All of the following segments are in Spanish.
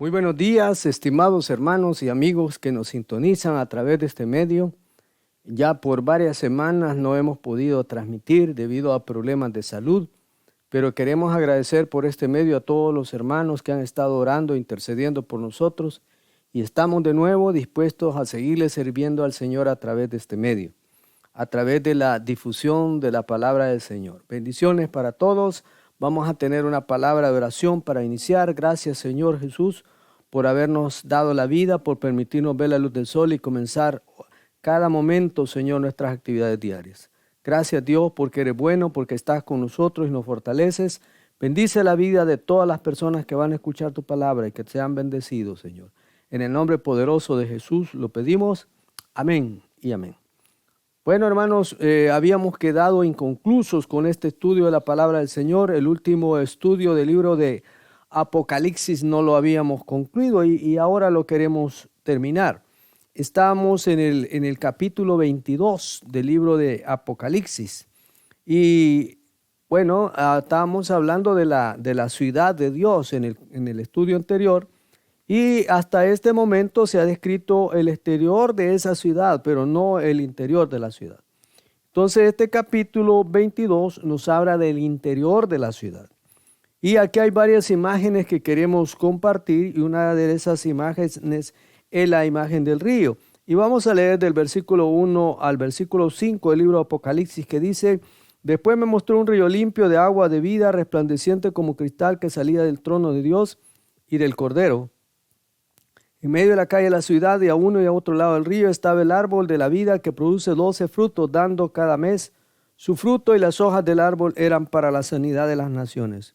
Muy buenos días, estimados hermanos y amigos que nos sintonizan a través de este medio. Ya por varias semanas no hemos podido transmitir debido a problemas de salud, pero queremos agradecer por este medio a todos los hermanos que han estado orando, intercediendo por nosotros, y estamos de nuevo dispuestos a seguirle sirviendo al Señor a través de este medio, a través de la difusión de la palabra del Señor. Bendiciones para todos. Vamos a tener una palabra de oración para iniciar. Gracias, Señor Jesús, por habernos dado la vida, por permitirnos ver la luz del sol y comenzar cada momento, Señor, nuestras actividades diarias. Gracias, Dios, porque eres bueno, porque estás con nosotros y nos fortaleces. Bendice la vida de todas las personas que van a escuchar tu palabra y que sean bendecidos, Señor. En el nombre poderoso de Jesús lo pedimos. Amén y amén. Bueno, hermanos, habíamos quedado inconclusos con este estudio de la palabra del Señor. El último estudio del libro de Apocalipsis no lo habíamos concluido y ahora lo queremos terminar. Estamos en el capítulo 22 del libro de Apocalipsis. Y bueno, estábamos hablando de la ciudad de Dios en el estudio anterior. Y hasta este momento se ha descrito el exterior de esa ciudad, pero no el interior de la ciudad. Entonces este capítulo 22 nos habla del interior de la ciudad. Y aquí hay varias imágenes que queremos compartir y una de esas imágenes es la imagen del río. Y vamos a leer del versículo 1 al versículo 5 del libro de Apocalipsis, que dice: Después me mostró un río limpio de agua de vida, resplandeciente como cristal, que salía del trono de Dios y del Cordero. En medio de la calle de la ciudad, y a uno y a otro lado del río, estaba el árbol de la vida, que produce 12 frutos, dando cada mes su fruto, y las hojas del árbol eran para la sanidad de las naciones.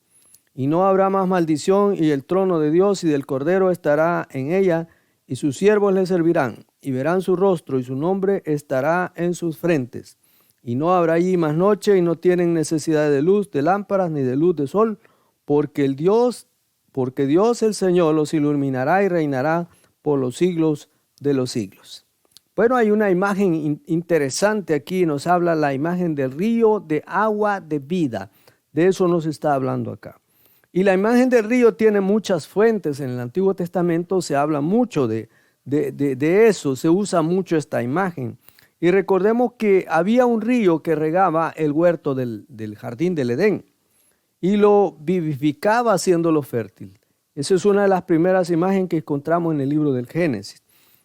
Y no habrá más maldición, y el trono de Dios y del Cordero estará en ella, y sus siervos le servirán, y verán su rostro, y su nombre estará en sus frentes. Y no habrá allí más noche, y no tienen necesidad de luz de lámparas ni de luz de sol, porque Dios el Señor los iluminará y reinará por los siglos de los siglos. Bueno, hay una imagen interesante aquí, nos habla la imagen del río de agua de vida. De eso nos está hablando acá. Y la imagen del río tiene muchas fuentes. En el Antiguo Testamento se habla mucho de eso, se usa mucho esta imagen. Y recordemos que había un río que regaba el huerto del jardín del Edén y lo vivificaba haciéndolo fértil. Esa es una de las primeras imágenes que encontramos en el libro del Génesis.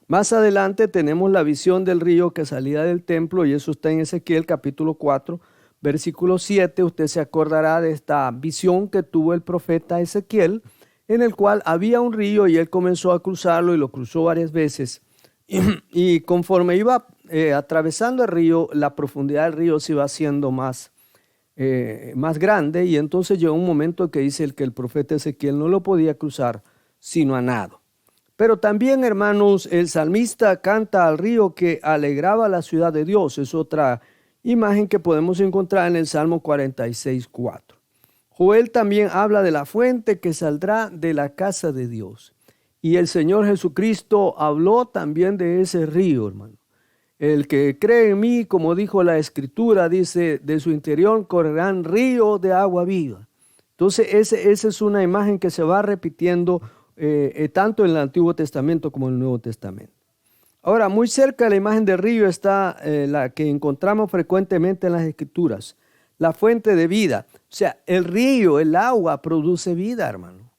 Más adelante tenemos la visión del río que salía del templo, y eso está en Ezequiel capítulo 4, versículo 7. Usted se acordará de esta visión que tuvo el profeta Ezequiel, en el cual había un río y él comenzó a cruzarlo y lo cruzó varias veces. Y conforme iba atravesando el río, la profundidad del río se iba haciendo más grande, y entonces llegó un momento que dice que el profeta Ezequiel no lo podía cruzar sino a nado. Pero también, hermanos, el salmista canta al río que alegraba la ciudad de Dios. Es otra imagen que podemos encontrar en el Salmo 46:4. Joel también habla de la fuente que saldrá de la casa de Dios. Y el Señor Jesucristo habló también de ese río, hermano. El que cree en mí, como dijo la Escritura, dice, de su interior correrán ríos de agua viva. Entonces, esa es una imagen que se va repitiendo tanto en el Antiguo Testamento como en el Nuevo Testamento. Ahora, muy cerca de la imagen del río está la que encontramos frecuentemente en las Escrituras, la fuente de vida. O sea, el río, el agua, produce vida, hermano.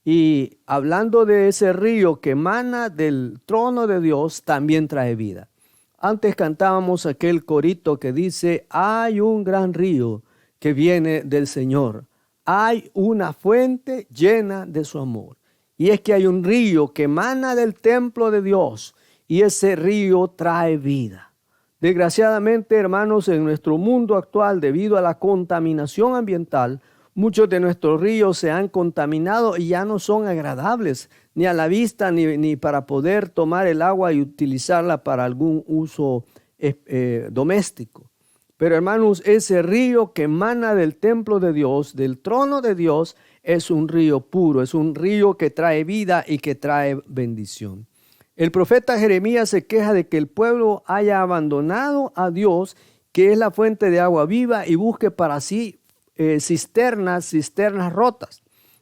Y hablando de ese río que emana del trono de Dios, también trae vida. Antes cantábamos aquel corito que dice: hay un gran río que viene del Señor. Hay una fuente llena de su amor. Y es que hay un río que emana del templo de Dios, y ese río trae vida. Desgraciadamente, hermanos, en nuestro mundo actual, debido a la contaminación ambiental, muchos de nuestros ríos se han contaminado y ya no son agradables, ni a la vista, ni para poder tomar el agua y utilizarla para algún uso doméstico. Pero, hermanos, ese río que emana del templo de Dios, del trono de Dios, es un río puro, es un río que trae vida y que trae bendición. El profeta Jeremías se queja de que el pueblo haya abandonado a Dios, que es la fuente de agua viva, y busque para sí cisternas rotas.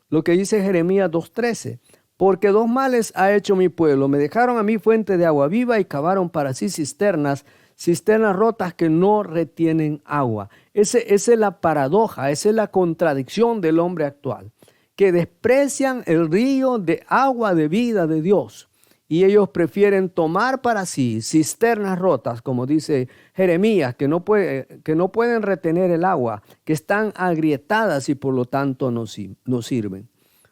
Lo que dice Jeremías 2:13. Porque dos males ha hecho mi pueblo. Me dejaron a mí fuente de agua viva y cavaron para sí cisternas rotas que no retienen agua. Esa es la paradoja, esa es la contradicción del hombre actual, que desprecian el río de agua de vida de Dios. Y ellos prefieren tomar para sí cisternas rotas, como dice Jeremías, que no pueden retener el agua, que están agrietadas y por lo tanto no sirven.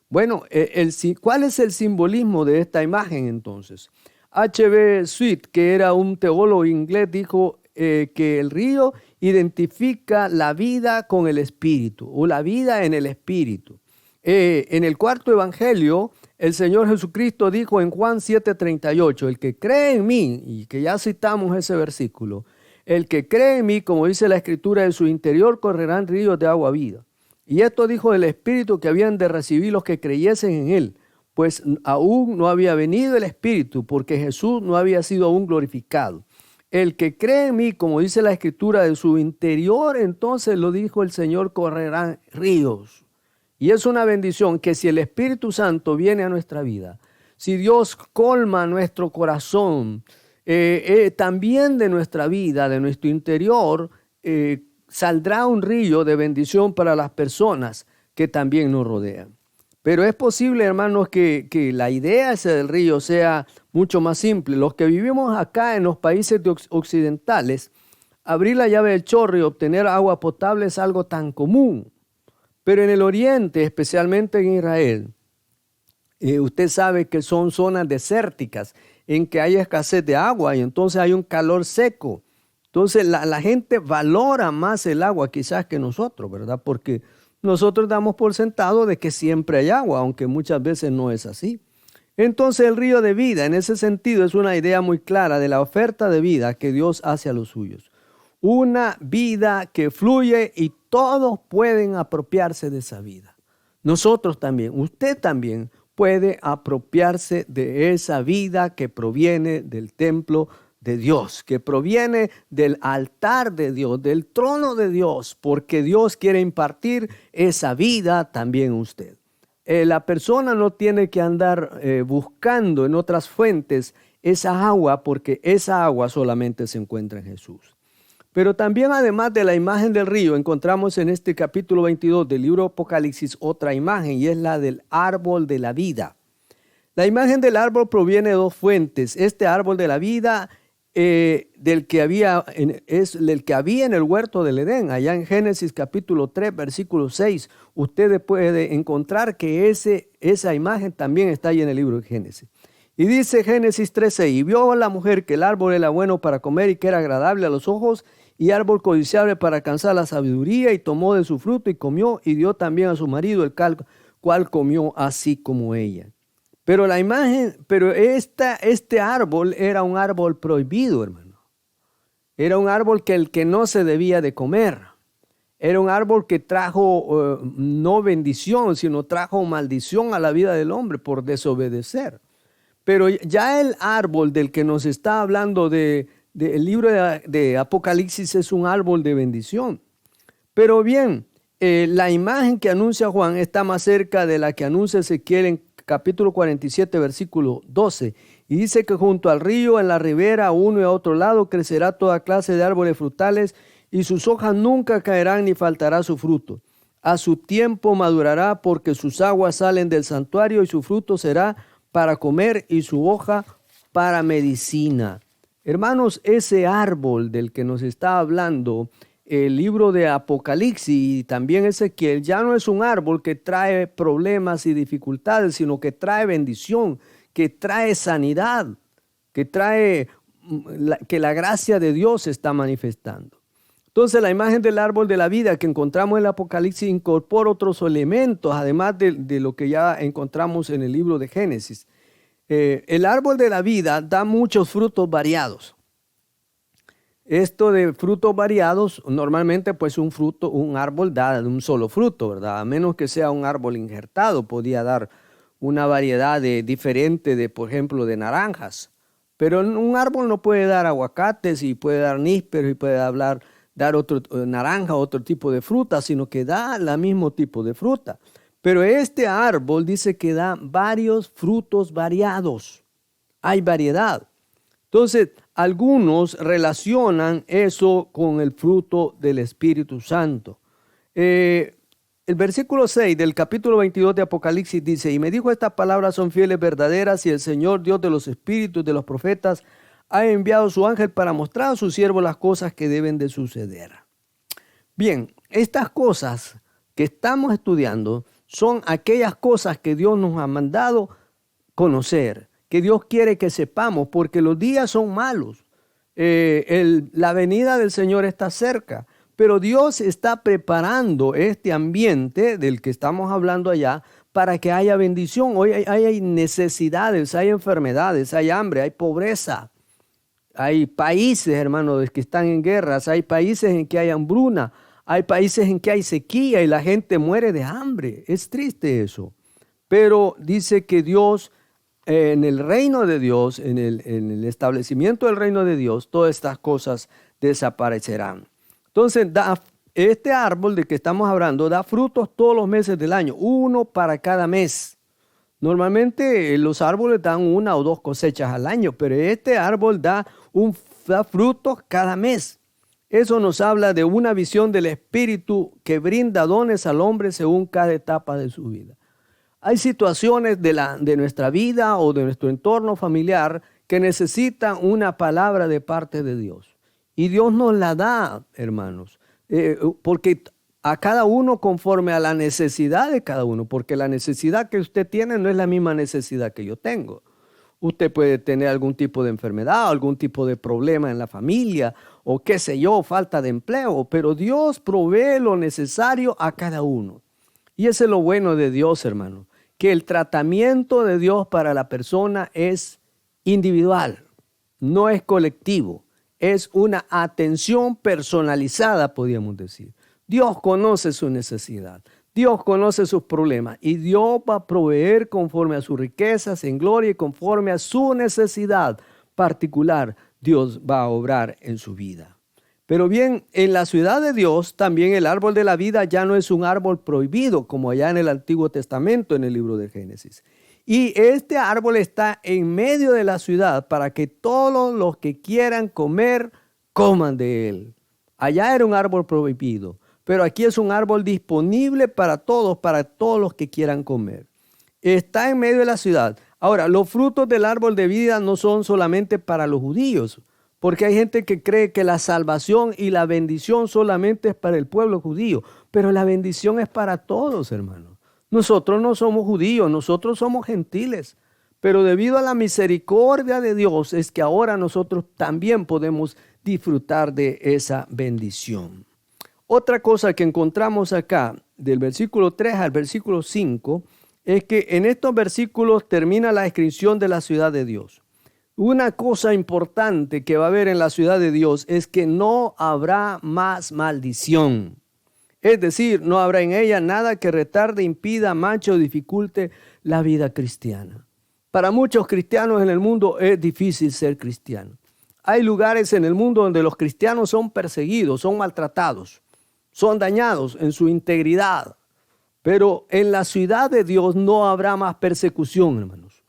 Bueno, ¿cuál es el simbolismo de esta imagen entonces? H.B. Sweet, que era un teólogo inglés, dijo que el río identifica la vida con el espíritu, o la vida en el espíritu. En el cuarto evangelio, el Señor Jesucristo dijo en Juan 7:38, el que cree en mí, y que ya citamos ese versículo, el que cree en mí, como dice la Escritura, de su interior correrán ríos de agua viva. Y esto dijo el Espíritu que habían de recibir los que creyesen en él, pues aún no había venido el Espíritu, porque Jesús no había sido aún glorificado. El que cree en mí, como dice la Escritura, de su interior, entonces lo dijo el Señor, correrán ríos. Y es una bendición que si el Espíritu Santo viene a nuestra vida, si Dios colma nuestro corazón, también de nuestra vida, de nuestro interior, saldrá un río de bendición para las personas que también nos rodean. Pero es posible, hermanos, que la idea esa del río sea mucho más simple. Los que vivimos acá en los países occidentales, abrir la llave del chorro y obtener agua potable es algo tan común. Pero en el oriente, especialmente en Israel, usted sabe que son zonas desérticas en que hay escasez de agua y entonces hay un calor seco. Entonces la gente valora más el agua quizás que nosotros, ¿verdad? Porque nosotros damos por sentado de que siempre hay agua, aunque muchas veces no es así. Entonces el río de vida en ese sentido es una idea muy clara de la oferta de vida que Dios hace a los suyos. Una vida que fluye y todos pueden apropiarse de esa vida. Nosotros también, usted también puede apropiarse de esa vida que proviene del templo de Dios, que proviene del altar de Dios, del trono de Dios, porque Dios quiere impartir esa vida también a usted. La persona no tiene que andar buscando en otras fuentes esa agua, porque esa agua solamente se encuentra en Jesús. Pero también, además de la imagen del río, encontramos en este capítulo 22 del libro Apocalipsis otra imagen, y es la del árbol de la vida. La imagen del árbol proviene de dos fuentes. Este árbol de la vida es el que había en el huerto del Edén. Allá en Génesis capítulo 3, versículo 6, usted puede encontrar que esa imagen también está ahí en el libro de Génesis. Y dice Génesis 3:6, y vio a la mujer que el árbol era bueno para comer y que era agradable a los ojos y árbol codiciable para alcanzar la sabiduría, y tomó de su fruto y comió y dio también a su marido, el cual comió así como ella. Pero este árbol era un árbol prohibido, hermano. Era un árbol que el que no se debía de comer. Era un árbol que trajo no bendición, sino trajo maldición a la vida del hombre por desobedecer. Pero ya el árbol del que nos está hablando el libro de Apocalipsis es un árbol de bendición. Pero bien, la imagen que anuncia Juan está más cerca de la que anuncia Ezequiel en capítulo 47, versículo 12. Y dice que junto al río, en la ribera, a uno y a otro lado, crecerá toda clase de árboles frutales, y sus hojas nunca caerán ni faltará su fruto. A su tiempo madurará, porque sus aguas salen del santuario, y su fruto será para comer y su hoja para medicina. Hermanos, ese árbol del que nos está hablando el libro de Apocalipsis y también Ezequiel ya no es un árbol que trae problemas y dificultades, sino que trae bendición, que trae sanidad, que trae que la gracia de Dios se está manifestando. Entonces la imagen del árbol de la vida que encontramos en el Apocalipsis incorpora otros elementos, además de lo que ya encontramos en el libro de Génesis. El árbol de la vida da muchos frutos variados. Esto de frutos variados, normalmente pues un árbol da un solo fruto, ¿verdad? A menos que sea un árbol injertado, podía dar una variedad diferente de, por ejemplo, de naranjas. Pero un árbol no puede dar aguacates y puede dar nísperos y puede dar otro naranja, otro tipo de fruta, sino que da el mismo tipo de fruta. Pero este árbol dice que da varios frutos variados. Hay variedad. Entonces, algunos relacionan eso con el fruto del Espíritu Santo. El versículo 6 del capítulo 22 de Apocalipsis dice, y me dijo, estas palabras son fieles, verdaderas, y el Señor Dios de los espíritus de los profetas ha enviado su ángel para mostrar a su siervo las cosas que deben de suceder. Bien, estas cosas que estamos estudiando son aquellas cosas que Dios nos ha mandado conocer, que Dios quiere que sepamos, porque los días son malos. La venida del Señor está cerca, pero Dios está preparando este ambiente del que estamos hablando allá para que haya bendición. Hoy hay necesidades, hay enfermedades, hay hambre, hay pobreza. Hay países, hermanos, que están en guerras, hay países en que hay hambruna, hay países en que hay sequía y la gente muere de hambre. Es triste eso. Pero dice que Dios, en el reino de Dios, en el establecimiento del reino de Dios, todas estas cosas desaparecerán. Entonces, este árbol de que estamos hablando da frutos todos los meses del año, uno para cada mes. Normalmente los árboles dan 1 o 2 cosechas al año, pero este árbol da frutos cada mes. Eso nos habla de una visión del Espíritu que brinda dones al hombre según cada etapa de su vida. Hay situaciones de nuestra vida o de nuestro entorno familiar que necesitan una palabra de parte de Dios. Y Dios nos la da, hermanos, porque a cada uno conforme a la necesidad de cada uno, porque la necesidad que usted tiene no es la misma necesidad que yo tengo. Usted puede tener algún tipo de enfermedad, algún tipo de problema en la familia, o qué sé yo, falta de empleo, pero Dios provee lo necesario a cada uno. Y ese es lo bueno de Dios, hermano, que el tratamiento de Dios para la persona es individual, no es colectivo, es una atención personalizada, podríamos decir. Dios conoce su necesidad, Dios conoce sus problemas y Dios va a proveer conforme a sus riquezas en gloria y conforme a su necesidad particular. Dios va a obrar en su vida. Pero bien, en la ciudad de Dios también el árbol de la vida ya no es un árbol prohibido como allá en el Antiguo Testamento en el libro de Génesis. Y este árbol está en medio de la ciudad para que todos los que quieran comer, coman de él. Allá era un árbol prohibido, pero aquí es un árbol disponible para todos los que quieran comer. Está en medio de la ciudad. Ahora, los frutos del árbol de vida no son solamente para los judíos, porque hay gente que cree que la salvación y la bendición solamente es para el pueblo judío, pero la bendición es para todos, hermanos. Nosotros no somos judíos, nosotros somos gentiles, pero debido a la misericordia de Dios es que ahora nosotros también podemos disfrutar de esa bendición. Otra cosa que encontramos acá, del versículo 3 al versículo 5, es que en estos versículos termina la descripción de la ciudad de Dios. Una cosa importante que va a haber en la ciudad de Dios es que no habrá más maldición. Es decir, no habrá en ella nada que retarde, impida, manche o dificulte la vida cristiana. Para muchos cristianos en el mundo es difícil ser cristiano. Hay lugares en el mundo donde los cristianos son perseguidos, son maltratados, son dañados en su integridad. Pero en la ciudad de Dios no habrá más persecución, hermanos.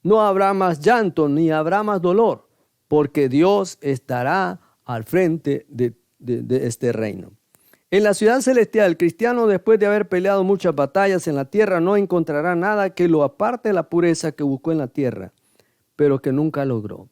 No habrá más llanto ni habrá más dolor, porque Dios estará al frente de este reino. En la ciudad celestial, el cristiano, después de haber peleado muchas batallas en la tierra, no encontrará nada que lo aparte de la pureza que buscó en la tierra, pero que nunca logró. O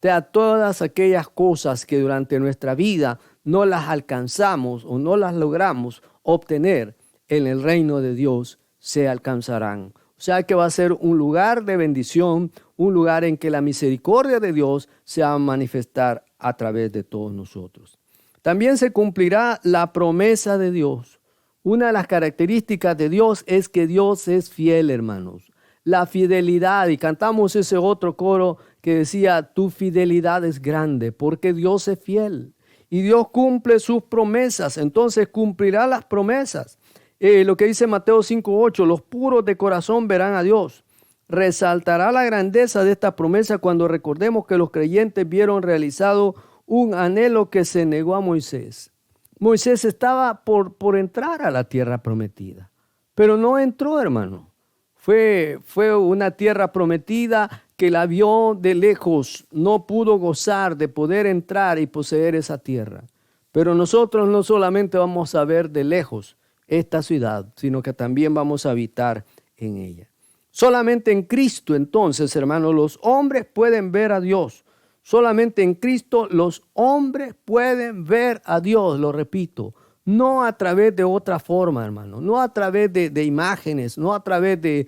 sea, todas aquellas cosas que durante nuestra vida no las alcanzamos o no las logramos obtener, en el reino de Dios se alcanzarán. O sea que va a ser un lugar de bendición, un lugar en que la misericordia de Dios se va a manifestar a través de todos nosotros. También se cumplirá la promesa de Dios. Una de las características de Dios es que Dios es fiel, hermanos. La fidelidad, y cantamos ese otro coro que decía, tu fidelidad es grande, porque Dios es fiel. Y Dios cumple sus promesas, entonces cumplirá las promesas. Lo que dice Mateo 5:8, los puros de corazón verán a Dios. Resaltará la grandeza de esta promesa cuando recordemos que los creyentes vieron realizado un anhelo que se negó a Moisés. Moisés estaba por entrar a la tierra prometida, pero no entró, hermano. Fue una tierra prometida que la vio de lejos, no pudo gozar de poder entrar y poseer esa tierra. Pero nosotros no solamente vamos a ver de lejos esta ciudad, sino que también vamos a habitar en ella. Solamente en Cristo, entonces, hermanos, los hombres pueden ver a Dios. Solamente en Cristo los hombres pueden ver a Dios, lo repito, no a través de otra forma, hermano, no a través de imágenes, no a través de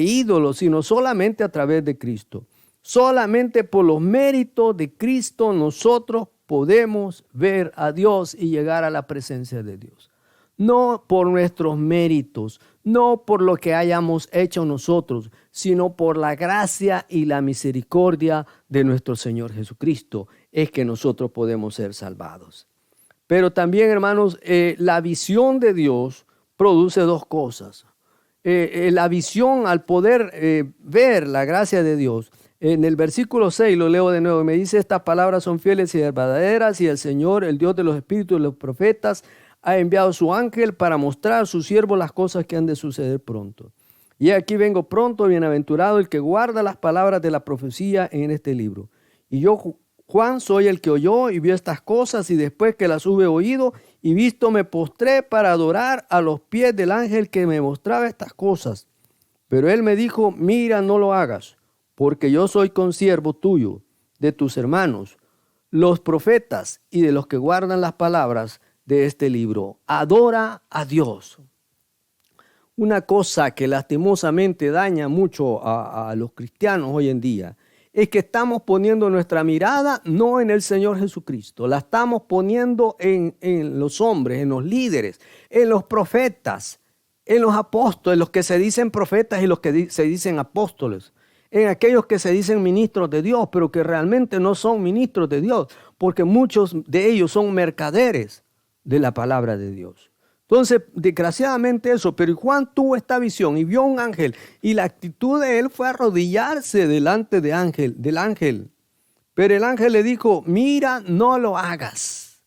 ídolos, sino solamente a través de Cristo. Solamente por los méritos de Cristo nosotros podemos ver a Dios y llegar a la presencia de Dios. No por nuestros méritos, no por lo que hayamos hecho nosotros, sino por la gracia y la misericordia de nuestro Señor Jesucristo, es que nosotros podemos ser salvados. Pero también, hermanos, la visión de Dios produce dos cosas. La visión al poder ver la gracia de Dios. En el versículo 6 lo leo de nuevo, me dice: estas palabras son fieles y verdaderas, y el Señor, el Dios de los espíritus de los profetas, ha enviado su ángel para mostrar a sus siervos las cosas que han de suceder pronto. Y aquí vengo pronto, bienaventurado el que guarda las palabras de la profecía en este libro. Y yo, Juan, soy el que oyó y vio estas cosas, y después que las hube oído y visto, me postré para adorar a los pies del ángel que me mostraba estas cosas. Pero él me dijo: mira, no lo hagas, porque yo soy consiervo tuyo, de tus hermanos, los profetas, y de los que guardan las palabras de este libro. Adora a Dios. Una cosa que lastimosamente daña mucho a los cristianos hoy en día es que estamos poniendo nuestra mirada no en el Señor Jesucristo, la estamos poniendo en los hombres, en los líderes, en los profetas, en los apóstoles, los que se dicen profetas y los que se dicen apóstoles, en aquellos que se dicen ministros de Dios, pero que realmente no son ministros de Dios, porque muchos de ellos son mercaderes de la palabra de Dios. Entonces, desgraciadamente eso, pero Juan tuvo esta visión y vio un ángel, y la actitud de él fue arrodillarse delante del ángel. Pero el ángel le dijo: mira, no lo hagas,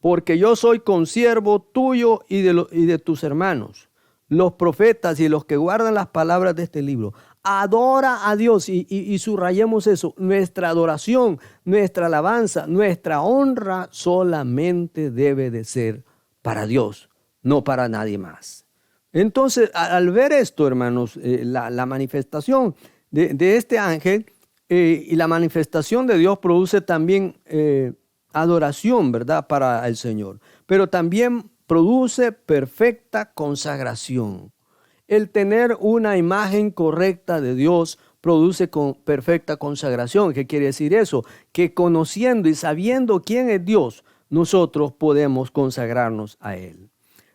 porque yo soy consiervo tuyo y de tus hermanos, los profetas y los que guardan las palabras de este libro. Adora a Dios, y subrayemos eso: nuestra adoración, nuestra alabanza, nuestra honra solamente debe de ser para Dios, no para nadie más. Entonces, al ver esto, hermanos, la manifestación de este ángel y la manifestación de Dios produce también adoración, ¿verdad?, para el Señor. Pero también produce perfecta consagración. El tener una imagen correcta de Dios produce perfecta consagración. ¿Qué quiere decir eso? Que conociendo y sabiendo quién es Dios, nosotros podemos consagrarnos a Él.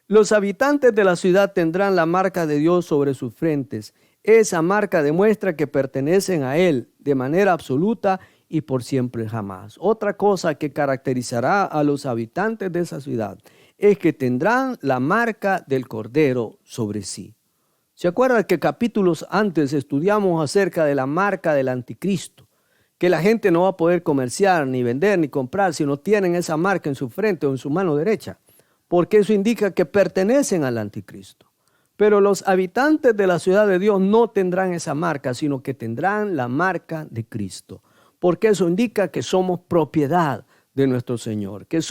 Los habitantes de la ciudad tendrán la marca de Dios sobre sus frentes. Esa marca demuestra que pertenecen a Él de manera absoluta y por siempre jamás. Otra cosa que caracterizará a los habitantes de esa ciudad es que tendrán la marca del Cordero sobre sí. ¿Se acuerdan que capítulos antes estudiamos acerca de la marca del anticristo? Que la gente no va a poder comerciar, ni vender, ni comprar si no tienen esa marca en su frente o en su mano derecha, porque eso indica que pertenecen al anticristo. Pero los habitantes de la ciudad de Dios no tendrán esa marca, sino que tendrán la marca de Cristo, porque eso indica que somos propiedad de nuestro Señor, que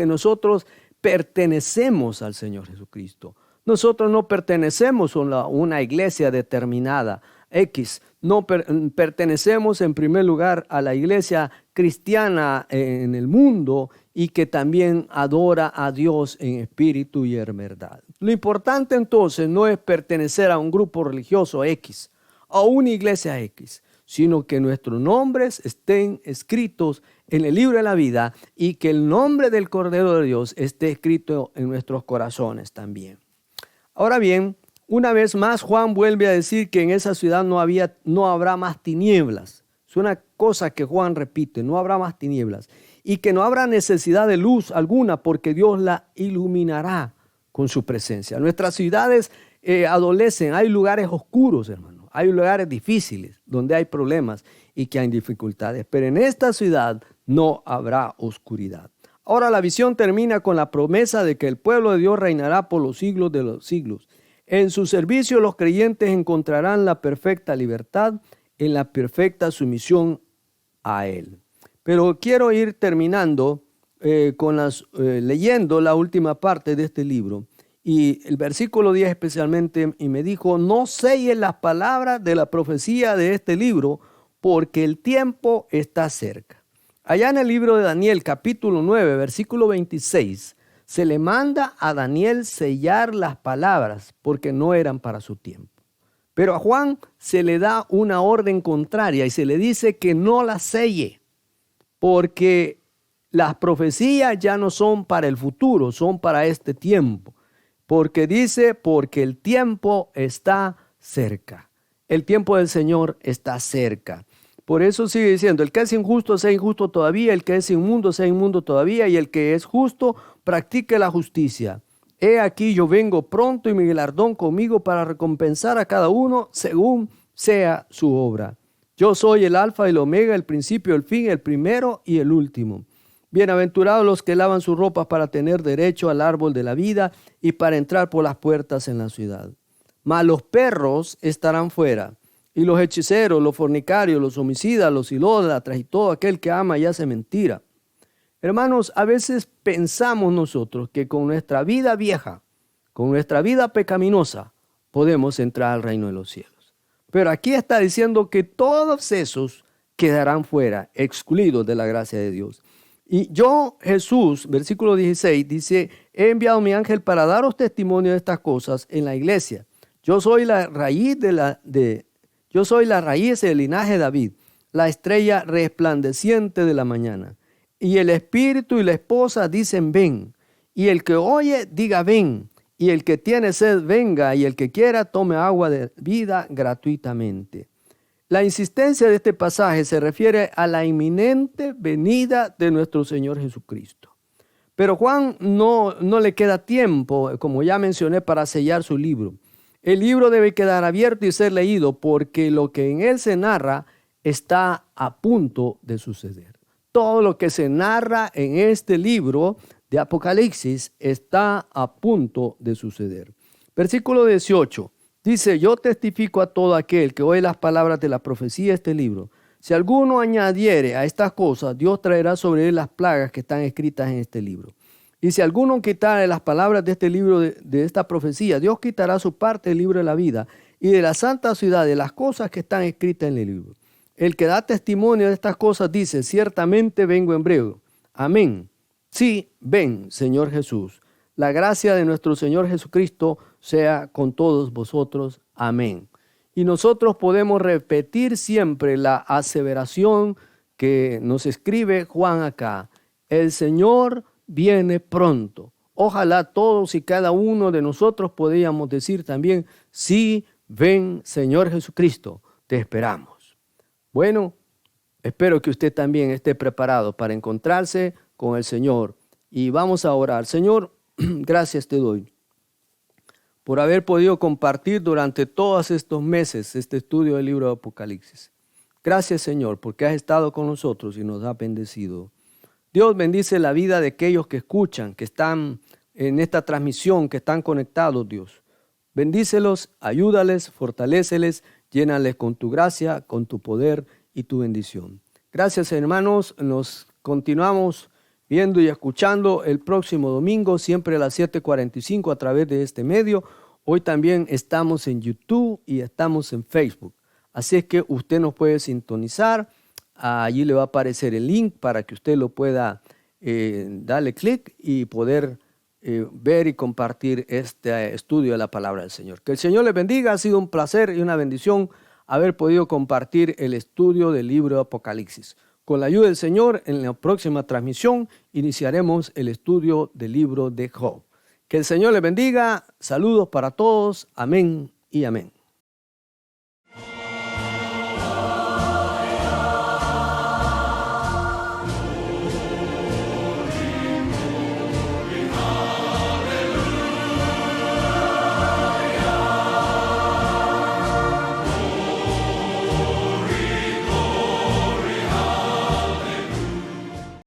nosotros pertenecemos al Señor Jesucristo. Nosotros no pertenecemos a una iglesia determinada, X. No pertenecemos en primer lugar a la iglesia cristiana en el mundo y que también adora a Dios en espíritu y en verdad. Lo importante entonces no es pertenecer a un grupo religioso X, a una iglesia X, sino que nuestros nombres estén escritos en el libro de la vida y que el nombre del Cordero de Dios esté escrito en nuestros corazones también. Ahora bien, una vez más Juan vuelve a decir que en esa ciudad no habrá más tinieblas. Es una cosa que Juan repite: no habrá más tinieblas. Y que no habrá necesidad de luz alguna porque Dios la iluminará con su presencia. Nuestras ciudades adolecen, hay lugares oscuros, hermano. Hay lugares difíciles donde hay problemas y que hay dificultades. Pero en esta ciudad no habrá oscuridad. Ahora la visión termina con la promesa de que el pueblo de Dios reinará por los siglos de los siglos. En su servicio los creyentes encontrarán la perfecta libertad en la perfecta sumisión a Él. Pero quiero ir terminando leyendo la última parte de este libro. Y el versículo 10 especialmente, y me dijo, no selles las palabras de la profecía de este libro, porque el tiempo está cerca. Allá en el libro de Daniel, capítulo 9, versículo 26, se le manda a Daniel sellar las palabras, porque no eran para su tiempo. Pero a Juan se le da una orden contraria y se le dice que no las selle, porque las profecías ya no son para el futuro, son para este tiempo. Porque dice, porque el tiempo está cerca. El tiempo del Señor está cerca. Por eso sigue diciendo, el que es injusto sea injusto todavía, el que es inmundo sea inmundo todavía, y el que es justo practique la justicia. He aquí yo vengo pronto y mi galardón conmigo para recompensar a cada uno según sea su obra. Yo soy el alfa y el omega, el principio, el fin, el primero y el último. Bienaventurados los que lavan sus ropas para tener derecho al árbol de la vida y para entrar por las puertas en la ciudad. Mas los perros estarán fuera, y los hechiceros, los fornicarios, los homicidas, los idólatras y todo aquel que ama y hace mentira. Hermanos, a veces pensamos nosotros que con nuestra vida vieja, con nuestra vida pecaminosa, podemos entrar al reino de los cielos. Pero aquí está diciendo que todos esos quedarán fuera, excluidos de la gracia de Dios. Y yo, Jesús, versículo 16, dice, he enviado mi ángel para daros testimonio de estas cosas en la iglesia. Yo soy la raíz del linaje de David, la estrella resplandeciente de la mañana. Y el espíritu y la esposa dicen, ven. Y el que oye, diga, ven. Y el que tiene sed, venga. Y el que quiera, tome agua de vida gratuitamente. La insistencia de este pasaje se refiere a la inminente venida de nuestro Señor Jesucristo. Pero Juan no le queda tiempo, como ya mencioné, para sellar su libro. El libro debe quedar abierto y ser leído porque lo que en él se narra está a punto de suceder. Todo lo que se narra en este libro de Apocalipsis está a punto de suceder. Versículo 18. Dice, yo testifico a todo aquel que oye las palabras de la profecía de este libro. Si alguno añadiere a estas cosas, Dios traerá sobre él las plagas que están escritas en este libro. Y si alguno quitare las palabras de este libro, de esta profecía, Dios quitará su parte del libro de la vida y de la santa ciudad, de las cosas que están escritas en el libro. El que da testimonio de estas cosas dice, ciertamente vengo en breve. Amén. Sí, ven, Señor Jesús. La gracia de nuestro Señor Jesucristo sea con todos vosotros. Amén. Y nosotros podemos repetir siempre la aseveración que nos escribe Juan acá. El Señor viene pronto. Ojalá todos y cada uno de nosotros podíamos decir también, sí, ven, Señor Jesucristo, te esperamos. Bueno, espero que usted también esté preparado para encontrarse con el Señor. Y vamos a orar. Señor, gracias te doy por haber podido compartir durante todos estos meses este estudio del libro de Apocalipsis. Gracias, Señor, porque has estado con nosotros y nos has bendecido. Dios bendice la vida de aquellos que escuchan, que están en esta transmisión, que están conectados, Dios. Bendícelos, ayúdales, fortaléceles, llénales con tu gracia, con tu poder y tu bendición. Gracias, hermanos. Nos continuamos viendo y escuchando el próximo domingo, siempre a las 7:45 a través de este medio. Hoy también estamos en YouTube y estamos en Facebook. Así es que usted nos puede sintonizar. Allí le va a aparecer el link para que usted lo pueda darle clic y poder ver y compartir este estudio de la palabra del Señor. Que el Señor les bendiga. Ha sido un placer y una bendición haber podido compartir el estudio del libro de Apocalipsis. Con la ayuda del Señor, en la próxima transmisión iniciaremos el estudio del libro de Job. Que el Señor les bendiga. Saludos para todos. Amén y amén.